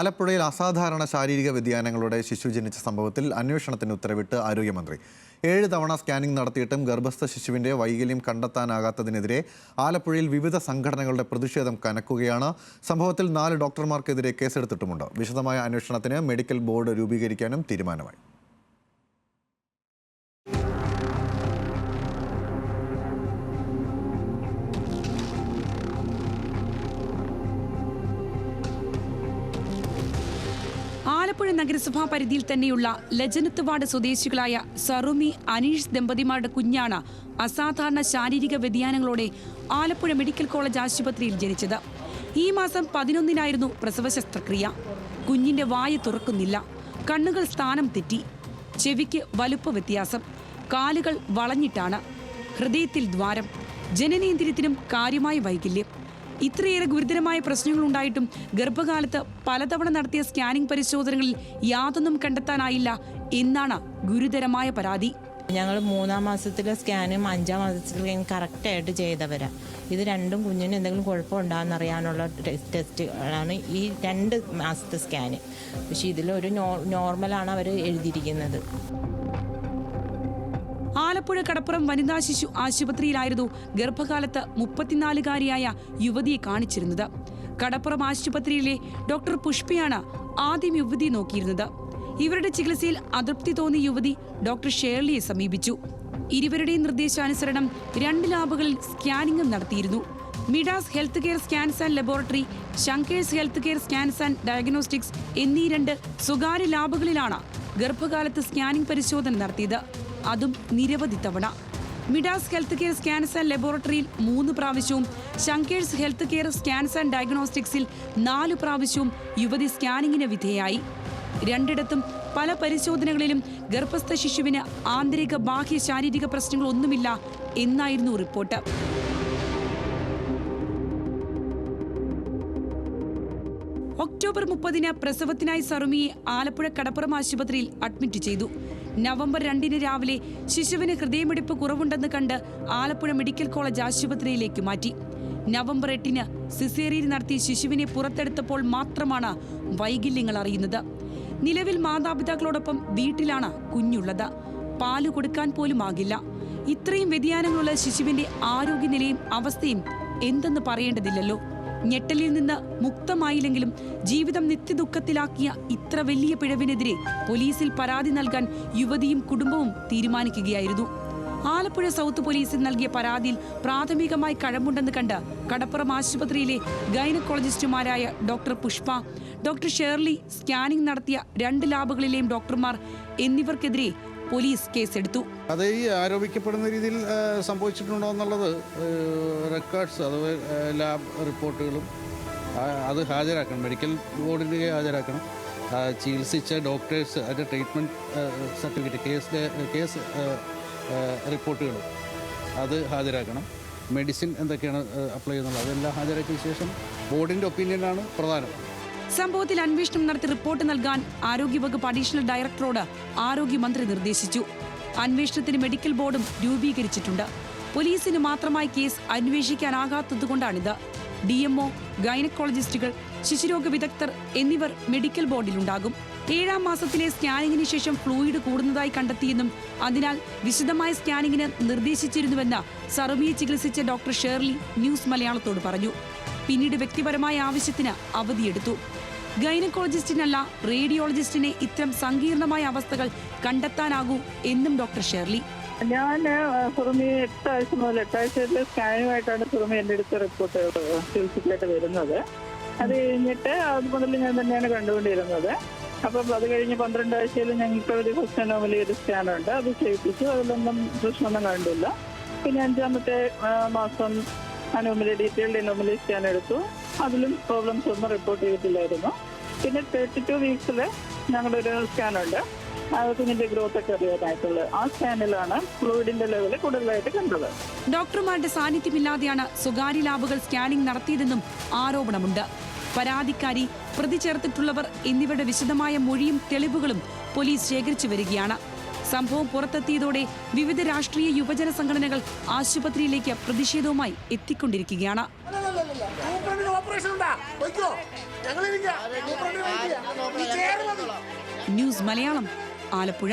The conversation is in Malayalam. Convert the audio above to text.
ആലപ്പുഴയിൽ അസാധാരണ ശാരീരിക വ്യതിയാനങ്ങളുടെ ശിശു ജനിച്ച സംഭവത്തിൽ അന്വേഷണത്തിന് ഉത്തരവിട്ട് ആരോഗ്യമന്ത്രി. 7 തവണ സ്കാനിംഗ് നടത്തിയിട്ടും ഗർഭസ്ഥ ശിശുവിന്റെ വൈകല്യം കണ്ടെത്താനാകാത്തതിനെതിരെ ആലപ്പുഴയിൽ വിവിധ സംഘടനകളുടെ പ്രതിഷേധം കനക്കുകയാണ്. സംഭവത്തിൽ 4 ഡോക്ടർമാർക്കെതിരെ കേസെടുത്തിട്ടുമുണ്ട്. വിശദമായ അന്വേഷണത്തിന് മെഡിക്കൽ ബോർഡ് രൂപീകരിക്കാനും തീരുമാനമായി. ആലപ്പുഴ നഗരസഭാ പരിധിയിൽ തന്നെയുള്ള ലജനത്ത് വാർഡ് സ്വദേശികളായ സറുമി, അനീഷ് ദമ്പതിമാരുടെ കുഞ്ഞാണ് അസാധാരണ ശാരീരിക വ്യതിയാനങ്ങളോടെ ആലപ്പുഴ മെഡിക്കൽ കോളേജ് ആശുപത്രിയിൽ ജനിച്ചത്. ഈ മാസം 11-നായിരുന്നു പ്രസവ ശസ്ത്രക്രിയ. കുഞ്ഞിന്റെ വായ തുറക്കുന്നില്ല, കണ്ണുകൾ സ്ഥാനം തെറ്റി, ചെവിക്ക് വലുപ്പ വ്യത്യാസം, കാലുകൾ വളഞ്ഞിട്ടാണ്, ഹൃദയത്തിൽ ദ്വാരം, ജനനേന്ദ്രിയത്തിനും കാര്യമായ വൈകല്യം. ഇത്രയേറെ ഗുരുതരമായ പ്രശ്നങ്ങളുണ്ടായിട്ടും ഗർഭകാലത്ത് പലതവണ നടത്തിയ സ്കാനിംഗ് പരിശോധനകളിൽ യാതൊന്നും കണ്ടെത്താനായില്ല എന്നാണ് ഗുരുതരമായ പരാതി. ഞങ്ങൾ 3-ാം മാസത്തിലെ സ്കാനും 5-ാം മാസത്തിലെ കറക്റ്റായിട്ട് ചെയ്തവരാ. ഇത് രണ്ടും കുഞ്ഞിന് എന്തെങ്കിലും കുഴപ്പമുണ്ടാകുന്നറിയാനുള്ള ടെസ്റ്റുകളാണ് ഈ 2 മാസത്തെ സ്കാന്. പക്ഷെ ഇതിലൊരു നോർമലാണ് അവർ എഴുതിയിരിക്കുന്നത്. ആലപ്പുഴ കടപ്പുറം വനിതാ ശിശു ആശുപത്രിയിലായിരുന്നു ഗർഭകാലത്ത് 34-കാരിയായ യുവതിയെ കാണിച്ചിരുന്നത്. കടപ്പുറം ആശുപത്രിയിലെ ഡോക്ടർ പുഷ്പയാണ് ആദ്യം യുവതിയെ നോക്കിയിരുന്നത്. ഇവരുടെ ചികിത്സയിൽ അതൃപ്തി തോന്നിയ യുവതി ഡോക്ടർ ഷേർലിയെ സമീപിച്ചു. ഇരുവരുടെയും നിർദ്ദേശാനുസരണം 2 ലാബുകളിൽ സ്കാനിംഗും നടത്തിയിരുന്നു. Midas health care scans and laboratory, Shankar's health care scans and diagnostics എന്നീ 2 സ്വകാര്യ ലാബുകളിലാണ് ഗർഭകാലത്ത് സ്കാനിംഗ് പരിശോധന നടത്തിയത്. അതും നിരവധി തവണ. Midas health care scans and ലബോറട്ടറിയിൽ 3 പ്രാവശ്യവും Shankar's health care scans and ഡയഗ്നോസ്റ്റിക്സിൽ 4 പ്രാവശ്യവും യുവതി സ്കാനിങ്ങിന് വിധേയായി. 2ഇടത്തും പല പരിശോധനകളിലും ഗർഭസ്ഥ ശിശുവിന് ആന്തരിക ബാഹ്യ ശാരീരിക പ്രശ്നങ്ങളൊന്നുമില്ല എന്നായിരുന്നു റിപ്പോർട്ട്. ഒക്ടോബർ 30-ന് പ്രസവത്തിനായി സറുമിയെ ആലപ്പുഴ കടപ്പുറം ആശുപത്രിയിൽ അഡ്മിറ്റ് ചെയ്തു. നവംബർ 2-ന് രാവിലെ ശിശുവിന് ഹൃദയമിടിപ്പ് കുറവുണ്ടെന്ന് കണ്ട് ആലപ്പുഴ മെഡിക്കൽ കോളേജ് ആശുപത്രിയിലേക്ക് മാറ്റി. നവംബർ 8-ന് സിസേറിയൻ നടത്തി ശിശുവിനെ പുറത്തെടുത്തപ്പോൾ മാത്രമാണ് വൈകല്യങ്ങൾ അറിയുന്നത്. നിലവിൽ മാതാപിതാക്കളോടൊപ്പം വീട്ടിലാണ് കുഞ്ഞുള്ളത്. പാല് കൊടുക്കാൻ പോലും ആകില്ല. ഇത്രയും വ്യതിയാനങ്ങളുള്ള ശിശുവിന്റെ ആരോഗ്യനിലയും അവസ്ഥയും എന്തെന്ന് പറയേണ്ടതില്ലല്ലോ. ഞെട്ടലിൽ നിന്ന് മുക്തമായില്ലെങ്കിലും ജീവിതം നിത്യദുഃഖത്തിലാക്കിയ ഇത്ര വലിയ പിഴവിനെതിരെ പോലീസിൽ പരാതി നൽകാൻ യുവതിയും കുടുംബവും തീരുമാനിക്കുകയായിരുന്നു. ആലപ്പുഴ സൗത്ത് പോലീസിൽ നൽകിയ പരാതിയിൽ പ്രാഥമികമായി കഴമ്പുണ്ടെന്ന് കണ്ട് കടപ്പുറം ആശുപത്രിയിലെ ഗൈനക്കോളജിസ്റ്റുമാരായ doctor Pushpa, doctor Shirley, scanning നടത്തിയ 2 ലാബുകളിലെയും ഡോക്ടർമാർ എന്നിവർക്കെതിരെ പോലീസ് കേസെടുത്തു. അത് ഈ ആരോപിക്കപ്പെടുന്ന രീതിയിൽ സംഭവിച്ചിട്ടുണ്ടോ എന്നുള്ളത് റെക്കോർഡ്സ്, അഥവാ ലാബ് റിപ്പോർട്ടുകളും അത് ഹാജരാക്കണം, മെഡിക്കൽ ബോർഡിൽ ഹാജരാക്കണം. ചികിത്സിച്ച ഡോക്ടേഴ്സ് അതിൻ്റെ ട്രീറ്റ്മെൻറ്റ് സർട്ടിഫിക്കറ്റ്, കേസ് റിപ്പോർട്ടുകളും അത് ഹാജരാക്കണം. മെഡിസിൻ എന്തൊക്കെയാണ് അപ്ലൈ ചെയ്യുന്നത് അതെല്ലാം ഹാജരാക്കിയ ശേഷം ബോർഡിൻ്റെ ഒപ്പീനിയനാണ് പ്രധാനം. സംഭവത്തിൽ അന്വേഷണം നടത്തി റിപ്പോർട്ട് നൽകാൻ ആരോഗ്യവകുപ്പ് അഡീഷണൽ ഡയറക്ടറോട് ആരോഗ്യമന്ത്രി നിർദ്ദേശിച്ചു. അന്വേഷണത്തിന് മെഡിക്കൽ ബോർഡും രൂപീകരിച്ചിട്ടുണ്ട്. പോലീസിന് മാത്രമായി കേസ് അന്വേഷിക്കാനാകാത്തതുകൊണ്ടാണിത്. DMO, ഗൈനക്കോളജിസ്റ്റുകൾ, ശിശുരോഗ വിദഗ്ധർ എന്നിവർ മെഡിക്കൽ ബോർഡിലുണ്ടാകും. 7-ാം മാസത്തിലെ സ്കാനിങ്ങിന് ശേഷം ഫ്ലൂയിഡ് കൂടുന്നതായി കണ്ടെത്തിയെന്നും അതിനാൽ വിശദമായ സ്കാനിങ്ങിന് നിർദ്ദേശിച്ചിരുന്നുവെന്ന് സറുമിയെ ചികിത്സിച്ച ഡോക്ടർ ഷേർലി ന്യൂസ് മലയാളത്തോട് പറഞ്ഞു. പിന്നീട് വ്യക്തിപരമായ ആവശ്യത്തിന് അവധിയെടുത്തു. ഗൈനക്കോളജിസ്റ്റിനല്ല റേഡിയോളജിസ്റ്റിനെ ഇത്തരം സങ്കീർണമായ അവസ്ഥകൾ കണ്ടെത്താനാകൂ എന്നും ഡോക്ടർ ഷേർലി. ഞാൻ സുറുമി 8 ആഴ്ച മുതൽ 8 ആഴ്ചയിലെ സ്കാനിങ്ങുമായിട്ടാണ് സുറുമി എൻ്റെ അടുത്ത് റിപ്പോർട്ട് ചികിത്സയ്ക്കായിട്ട് വരുന്നത്. അത് കഴിഞ്ഞിട്ട് അത് മുതൽ ഞാൻ തന്നെയാണ് കണ്ടുകൊണ്ടിരുന്നത്. അപ്പം അത് കഴിഞ്ഞ് 12 ആഴ്ചയിൽ ഞങ്ങൾക്ക് ഒരു ഫസ്റ്റ് അനോമലി ഒരു സ്കാനുണ്ട്, അത് ചെയ്യിപ്പിച്ചു. അതിലൊന്നും പ്രശ്നമൊന്നും കണ്ടില്ല. പിന്നെ 5-ാമത്തെ മാസം അനോമലി, ഡീറ്റെയിൽഡ് അനോമലി സ്കാൻ എടുത്തു. അതിലും പ്രോബ്ലംസ് ഒന്നും റിപ്പോർട്ട് ചെയ്തിട്ടില്ലായിരുന്നു. പിന്നെ 32 വീക്സിൽ ഞങ്ങളുടെ ഒരു സ്കാനുണ്ട്, കുഞ്ഞിന്റെ ഗ്രോത്ത് ഒക്കെ അറിയാനായിട്ടുള്ളത്. ആ സ്കാനിലാണ് ഫ്ലൂയിഡിന്റെ ലെവൽ കൂടുതലായിട്ട് കണ്ടത്. ഡോക്ടർമാരുടെ സാന്നിധ്യമില്ലാതെയാണ് സ്വകാര്യ ലാബുകൾ സ്കാനിംഗ് നടത്തിയതെന്നും ആരോപണമുണ്ട്. പരാതിക്കാരി, പ്രതി ചേർത്തിട്ടുള്ളവർ എന്നിവരുടെ വിശദമായ മൊഴിയും തെളിവുകളും പോലീസ് ശേഖരിച്ചു വരികയാണ്. സംഭവം പുറത്തെത്തിയതോടെ വിവിധ രാഷ്ട്രീയ യുവജന സംഘടനകൾ ആശുപത്രിയിലേക്ക് പ്രതിഷേധവുമായി എത്തിക്കൊണ്ടിരിക്കുകയാണ്. ന്യൂസ് മലയാളം, ആലപ്പുഴ.